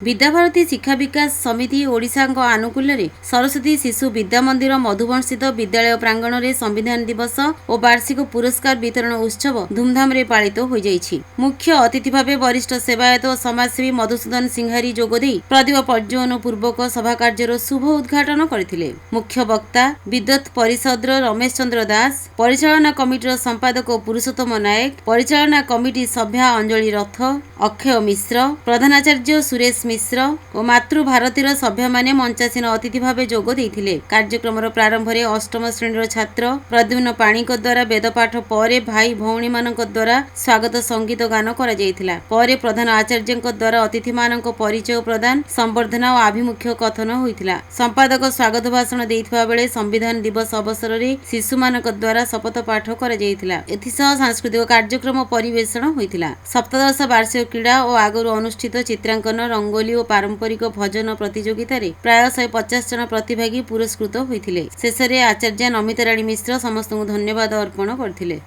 विद्याभारती शिक्षा विकास समिति ओडिशा आनुकूल्य सरस्वती शिशु विद्या मंदिर मधुबन स्थित विद्यालय प्रांगण में संविधान दिवस और वार्षिक पुरस्कार वितरण उत्सव धूमधाम रे पालित हो जाइछि। मुख्य अतिथि भाव वरिष्ठ सेवायत और समाजसेवी मधुसूदन सिंहारी जोगदे प्रदीप प्रज्वलन पूर्वक सभा कार्यर शुभ उद्घाटन करथिले। मुख्य वक्ता विद्युत परिषद रमेश चंद्र दास, परिचालना कमिटीर संपादक पुरुषोत्तम नायक, परिचालना कमिटी सभ्या अंजलि रथ, अक्षय मिश्र, प्रधानाचार्य सुरेश मिश्र और मातृभारतीर सभ्य माने मंचासीन अतिथि भाव जोग देइथिले। कार्यक्रम प्रारंभ में अष्टम श्रेणी छात्र प्रद्युम्न पाणिक द्वारा वेदपाठ पर भाई भौणी मानक द्वारा स्वागत संगीत गान करा जायथिला। पर प्रधान आचार्य द्वारा अतिथि मानक परिचय प्रदान, संबर्धना और आभिमुख्य कथन होइथिला। संपादक स्वागत भाषण देइथिबा बेले संविधान दिवस अवसर में शिशु मानक द्वारा शपथ पाठ करा जायथिला। एथिसह सांस्कृतिक कार्यक्रम परिवेषण होइथिला। सप्तदश वार्षिक क्रीड़ा और आगरु अनुष्ठित चित्रांकन, रंगोली और पारंपरिक भजन प्रतियोगिता प्राय 150 जन प्रतिभागी पुरस्कृत होइथिले। शेष में आचार्य नमिता राणी मिश्र समस्त धन्यवाद अर्पण करथिले।